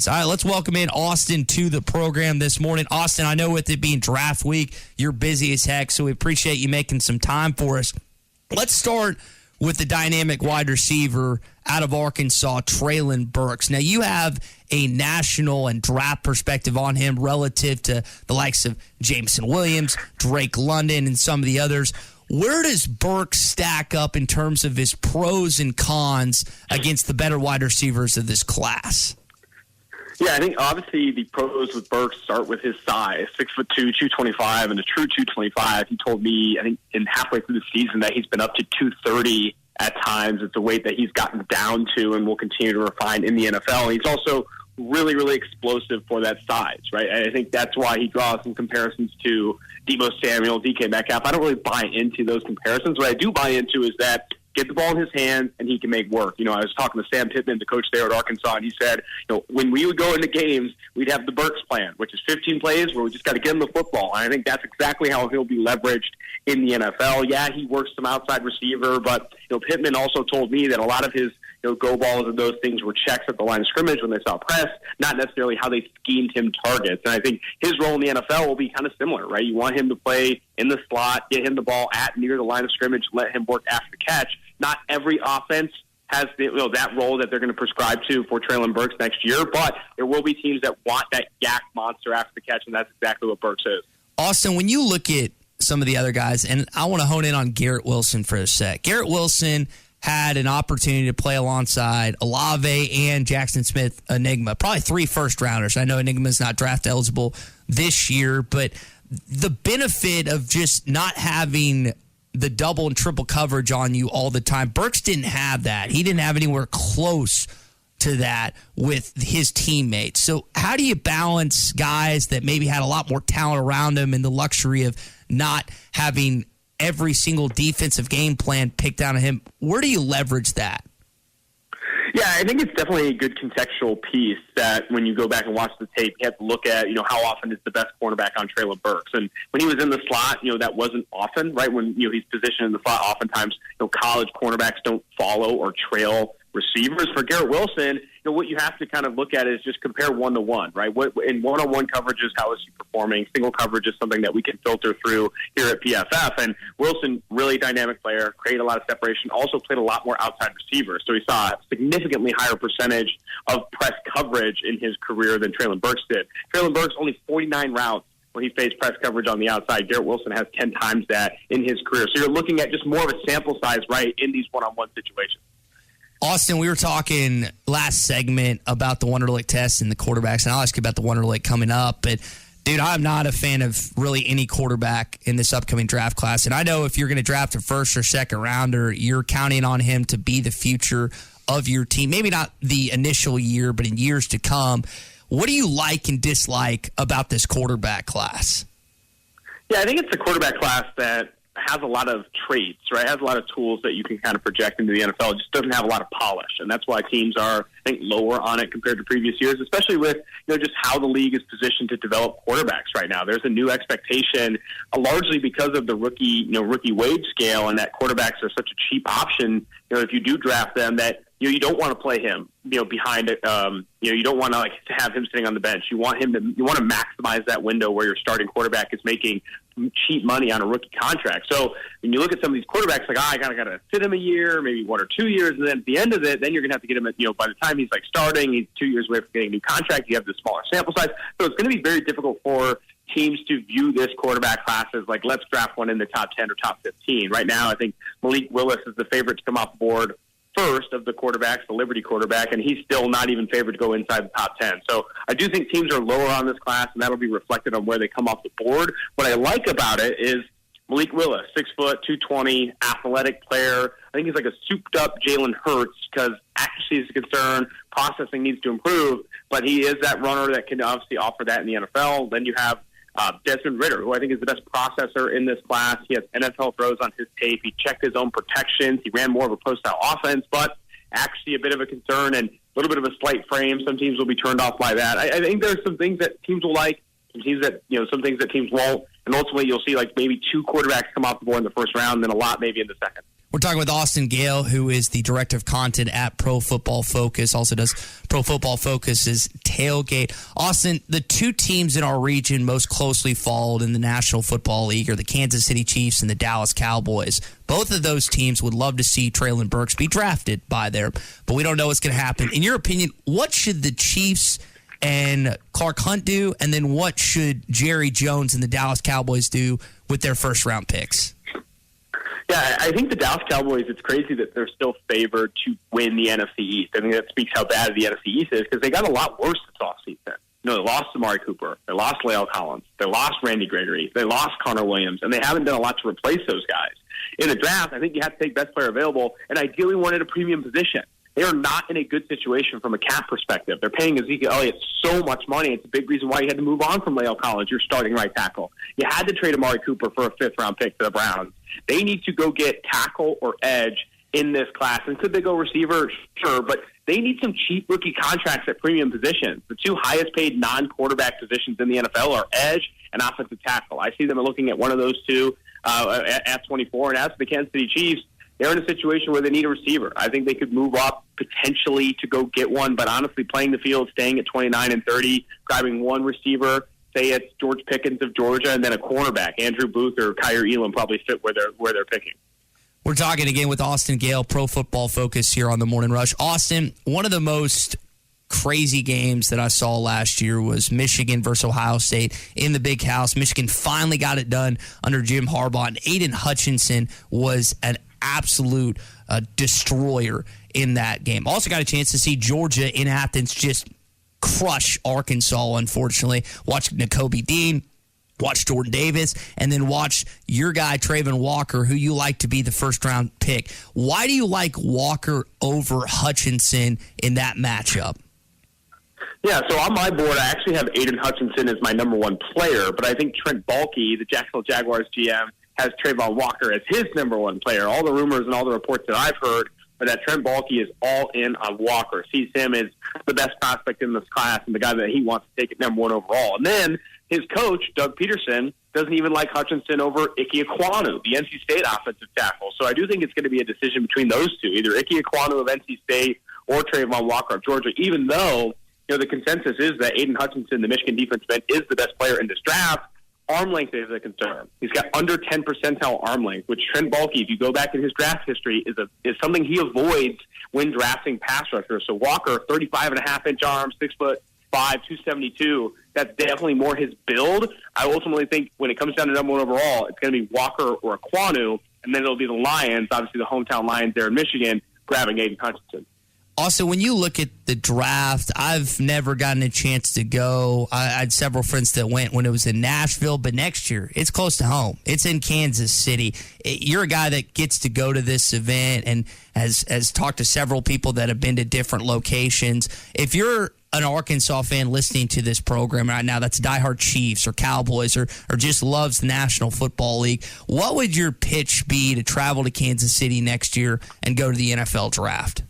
All right, let's welcome in Austin to the program this morning. Austin, I know with it being draft week, you're busy as heck, so we appreciate you making some time for us. Let's start with the dynamic wide receiver out of Arkansas, Treylon Burks. Now, you have a national and draft perspective on him relative to the likes of Jameson Williams, Drake London, and some of the others. Where does Burks stack up in terms of his pros and cons against the better wide receivers of this class? Yeah, I think obviously the pros with Burks start with his size, 6'2", 225, and a true 225. He told me, I think, in halfway through the season that he's been up to 230 at times. It's a weight that he's gotten down to and will continue to refine in the NFL. He's also really, really explosive for that size, right? I think that's why he draws some comparisons to Deebo Samuel, DK Metcalf. I don't really buy into those comparisons. What I do buy into is that get the ball in his hands, and he can make work. I was talking to Sam Pittman, the coach there at Arkansas, and he said, when we would go into games, we'd have the Burks plan, which is 15 plays where we just got to get him the football. And I think that's exactly how he'll be leveraged in the NFL. Yeah, he works some outside receiver, but Pittman also told me that a lot of his go balls and those things were checks at the line of scrimmage when they saw press, not necessarily how they schemed him targets. And I think his role in the NFL will be kind of similar, right? You want him to play in the slot, get him the ball at near the line of scrimmage, let him work after the catch. Not every offense has that role that they're going to prescribe to for Treylon Burks next year, but there will be teams that want that yak monster after the catch, and that's exactly what Burks is. Austin, when you look at some of the other guys, and I want to hone in on Garrett Wilson for a sec. Garrett Wilson had an opportunity to play alongside Olave and Jackson Smith Enigma, probably 3 first-rounders. I know Enigma's not draft eligible this year, but the benefit of just not having the double and triple coverage on you all the time, Burks didn't have that. He didn't have anywhere close to that with his teammates. So how do you balance guys that maybe had a lot more talent around them and the luxury of not having every single defensive game plan picked out of him? Where do you leverage that? Yeah, I think it's definitely a good contextual piece that when you go back and watch the tape, you have to look at, how often is the best cornerback on Treylon Burks. And when he was in the slot, that wasn't often, right? When, he's positioned in the slot, oftentimes, college cornerbacks don't follow or trail receivers. For Garrett Wilson, what you have to kind of look at is just compare one-to-one, right? What in one-on-one coverages, how is he performing? Single coverage is something that we can filter through here at PFF. And Wilson, really dynamic player, created a lot of separation, also played a lot more outside receivers. So he saw a significantly higher percentage of press coverage in his career than Treylon Burks did. Treylon Burks only 49 routes when he faced press coverage on the outside. Garrett Wilson has 10 times that in his career. So you're looking at just more of a sample size, right, in these one-on-one situations. Austin, we were talking last segment about the Wonderlic test and the quarterbacks, and I'll ask you about the Wonderlic coming up. But, dude, I'm not a fan of really any quarterback in this upcoming draft class. And I know if you're going to draft a first or second rounder, you're counting on him to be the future of your team. Maybe not the initial year, but in years to come. What do you like and dislike about this quarterback class? Yeah, I think it's a quarterback class that has a lot of traits, right? Has a lot of tools that you can kind of project into the NFL. It just doesn't have a lot of polish, and that's why teams are, I think, lower on it compared to previous years, especially with just how the league is positioned to develop quarterbacks right now. There's a new expectation, largely because of the rookie wage scale, and that quarterbacks are such a cheap option. If you do draft them, that you don't want to play him, behind it. You don't want to have him sitting on the bench. You want to maximize that window where your starting quarterback is making cheap money on a rookie contract. So when you look at some of these quarterbacks, I got to sit him a year, maybe 1 or 2 years, and then at the end of it, then you're going to have to get him by the time he's starting, he's 2 years away from getting a new contract. You have the smaller sample size. So it's going to be very difficult for teams to view this quarterback class as let's draft one in the top 10 or top 15. Right now, I think Malik Willis is the favorite to come off the board first of the quarterbacks, the Liberty quarterback, and he's still not even favored to go inside the top 10. So I do think teams are lower on this class, and that'll be reflected on where they come off the board. What I like about it is Malik Willis, 6 foot, 220, athletic player. I think he's like a souped-up Jalen Hurts because accuracy is a concern, processing needs to improve, but he is that runner that can obviously offer that in the NFL. Then you have Desmond Ridder, who I think is the best processor in this class. He has NFL throws on his tape. He checked his own protections. He ran more of a pro-style offense, but actually a bit of a concern and a little bit of a slight frame. Some teams will be turned off by that. I think there's some things that teams will like, some things that teams won't, and ultimately you'll see maybe 2 quarterbacks come off the board in the first round, and then a lot maybe in the second. We're talking with Austin Gayle, who is the director of content at Pro Football Focus, also does Pro Football Focus's Tailgate. Austin, the two teams in our region most closely followed in the National Football League are the Kansas City Chiefs and the Dallas Cowboys. Both of those teams would love to see Treylon Burks be drafted by there, but we don't know what's going to happen. In your opinion, what should the Chiefs and Clark Hunt do, and then what should Jerry Jones and the Dallas Cowboys do with their first-round picks? Yeah, I think the Dallas Cowboys, it's crazy that they're still favored to win the NFC East. I think that speaks how bad the NFC East is because they got a lot worse this offseason. They lost Amari Cooper. They lost La'el Collins. They lost Randy Gregory. They lost Connor Williams, and they haven't done a lot to replace those guys. In the draft, I think you have to take best player available and ideally one at a premium position. They are not in a good situation from a cap perspective. They're paying Ezekiel Elliott so much money. It's a big reason why you had to move on from La'el Collins, your starting right tackle. You had to trade Amari Cooper for a fifth-round pick to the Browns. They need to go get tackle or edge in this class. And could they go receiver? Sure, but they need some cheap rookie contracts at premium positions. The two highest-paid non-quarterback positions in the NFL are edge and offensive tackle. I see them looking at one of those two at 24. And as for the Kansas City Chiefs, they're in a situation where they need a receiver. I think they could move up potentially to go get one, but honestly, playing the field, staying at 29 and 30, grabbing one receiver, say it's George Pickens of Georgia, and then a cornerback, Andrew Booth or Kyrie Elam, probably fit where they're picking. We're talking again with Austin Gayle, Pro Football Focus here on the Morning Rush. Austin, one of the most crazy games that I saw last year was Michigan versus Ohio State in the Big House. Michigan finally got it done under Jim Harbaugh, and Aiden Hutchinson was an absolute destroyer in that game. Also got a chance to see Georgia in Athens just crush Arkansas, unfortunately. Watch Nakobe Dean, watch Jordan Davis, and then watch your guy, Treylon Walker, who you like to be the first-round pick. Why do you like Walker over Hutchinson in that matchup? Yeah, so on my board, I actually have Aiden Hutchinson as my number one player, but I think Trent Baalke, the Jacksonville Jaguars GM, has Trayvon Walker as his number one player. All the rumors and all the reports that I've heard are that Trent Baalke is all in on Walker, sees him as the best prospect in this class and the guy that he wants to take at number one overall. And then his coach, Doug Peterson, doesn't even like Hutchinson over Ike Ekwonu, the NC State offensive tackle. So I do think it's going to be a decision between those two, either Ike Ekwonu of NC State or Trayvon Walker of Georgia, even though the consensus is that Aiden Hutchinson, the Michigan defensive end, is the best player in this draft. Arm length is a concern. He's got under 10 percentile arm length, which Trent Baalke, if you go back in his draft history, is something he avoids when drafting pass rushers. So Walker, 35.5-inch arms, 6'5", 272. That's definitely more his build. I ultimately think when it comes down to number one overall, it's going to be Walker or Ekwonu, and then it'll be the Lions, obviously the hometown Lions there in Michigan, grabbing Aiden Hutchinson. Also, when you look at the draft, I've never gotten a chance to go. I had several friends that went when it was in Nashville, but next year, it's close to home. It's in Kansas City. You're a guy that gets to go to this event and has talked to several people that have been to different locations. If you're an Arkansas fan listening to this program right now that's diehard Chiefs or Cowboys or just loves the National Football League, what would your pitch be to travel to Kansas City next year and go to the NFL draft?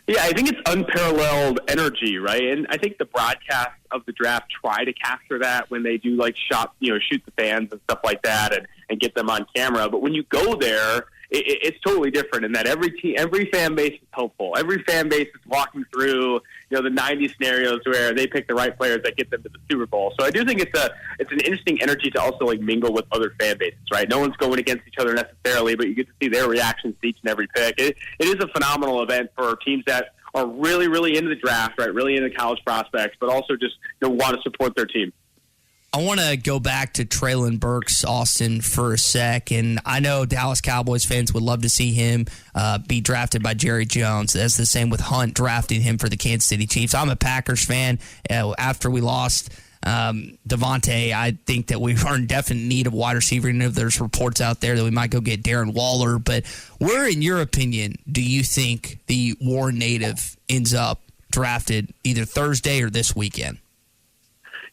Yeah, I think it's unparalleled energy, right? And I think the broadcast of the draft try to capture that when they do shoot the fans and stuff like that and get them on camera. But when you go there, it's totally different in that every fan base is hopeful. Every fan base is walking through, the 90 scenarios where they pick the right players that get them to the Super Bowl. So I do think it's an interesting energy to also mingle with other fan bases, right? No one's going against each other necessarily, but you get to see their reactions to each and every pick. It is a phenomenal event for teams that are really, really into the draft, right? Really into college prospects, but also just want to support their team. I want to go back to Treylon Burks, Austin, for a sec. And I know Dallas Cowboys fans would love to see him be drafted by Jerry Jones. That's the same with Hunt drafting him for the Kansas City Chiefs. I'm a Packers fan. After we lost Devontae, I think that we are in definite need of wide receiver. And if there's reports out there that we might go get Darren Waller. But where, in your opinion, do you think the Warren native ends up drafted either Thursday or this weekend?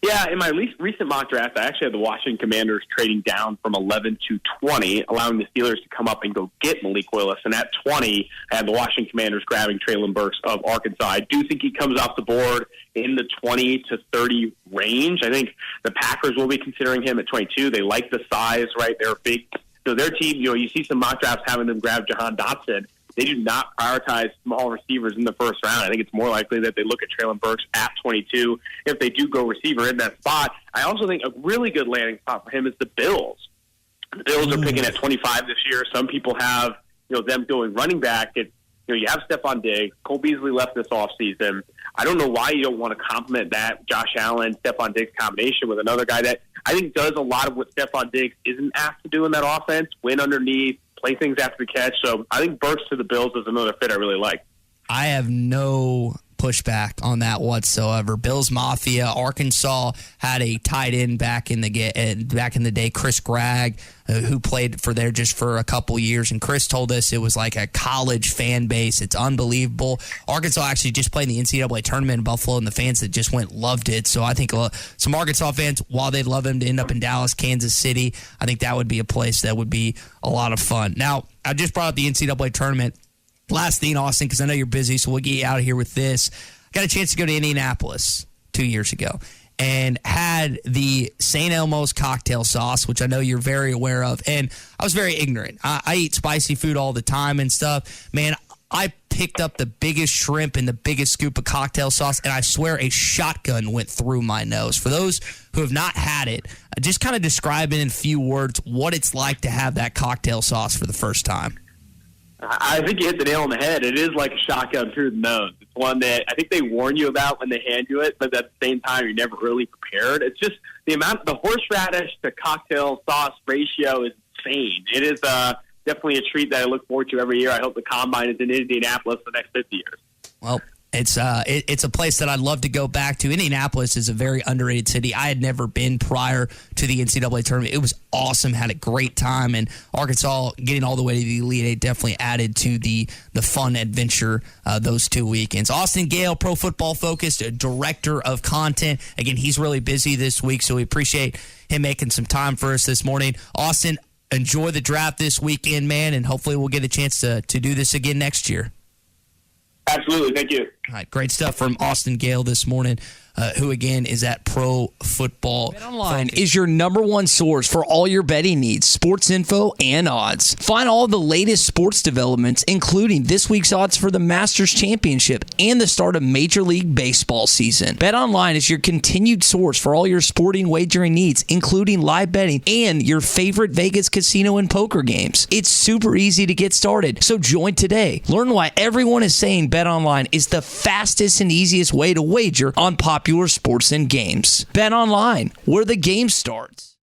Yeah, in my recent mock draft, I actually had the Washington Commanders trading down from 11 to 20, allowing the Steelers to come up and go get Malik Willis. And at 20, I had the Washington Commanders grabbing Treylon Burks of Arkansas. I do think he comes off the board in the 20 to 30 range. I think the Packers will be considering him at 22. They like the size, right? They're a big So their team, you see some mock drafts having them grab Jahan Dotson. They do not prioritize small receivers in the first round. I think it's more likely that they look at Treylon Burks at 22 if they do go receiver in that spot. I also think a really good landing spot for him is the Bills. The Bills are picking at 25 this year. Some people have them going running back. You have Stephon Diggs. Cole Beasley left this offseason. I don't know why you don't want to complement that Josh Allen, Stephon Diggs combination with another guy that I think does a lot of what Stephon Diggs isn't asked to do in that offense, win underneath, play things after the catch. So I think Burks to the Bills is another fit I really like. I have no pushback on that whatsoever. Bills Mafia, Arkansas had a tight end back in the day, Chris Gregg, who played for there just for a couple years, and Chris told us it was like a college fan base. It's unbelievable. Arkansas actually just played in the NCAA tournament in Buffalo, and the fans that just went loved it. So I think some Arkansas fans, while they'd love him to end up in Dallas, Kansas City, I think that would be a place that would be a lot of fun. Now, I just brought up the NCAA tournament. Last thing, Austin, because I know you're busy, so we'll get you out of here with this. Got a chance to go to Indianapolis 2 years ago and had the St. Elmo's cocktail sauce, which I know you're very aware of. And I was very ignorant. I eat spicy food all the time and stuff. Man, I picked up the biggest shrimp and the biggest scoop of cocktail sauce, and I swear a shotgun went through my nose. For those who have not had it, just kind of describe in a few words what it's like to have that cocktail sauce for the first time. I think you hit the nail on the head. It is like a shotgun through the nose. It's one that I think they warn you about when they hand you it, but at the same time, you're never really prepared. It's just the horseradish to cocktail sauce ratio is insane. It is definitely a treat that I look forward to every year. I hope the Combine is in Indianapolis for the next 50 years. Well, it's a place that I'd love to go back to. Indianapolis is a very underrated city. I had never been prior to the NCAA tournament. It was awesome. Had a great time. And Arkansas getting all the way to the Elite Eight definitely added to the fun adventure those 2 weekends. Austin Gayle, Pro Football Focus, Director of Content. Again, he's really busy this week, so we appreciate him making some time for us this morning. Austin, enjoy the draft this weekend, man, and hopefully we'll get a chance to do this again next year. Absolutely. Thank you. All right, great stuff from Austin Gayle this morning, who, again, is at Pro Football. BetOnline is your number one source for all your betting needs, sports info, and odds. Find all the latest sports developments, including this week's odds for the Masters Championship and the start of Major League Baseball season. BetOnline is your continued source for all your sporting wagering needs, including live betting and your favorite Vegas casino and poker games. It's super easy to get started, so join today. Learn why everyone is saying BetOnline is the fastest and easiest way to wager on popular sports and games. BetOnline, where the game starts.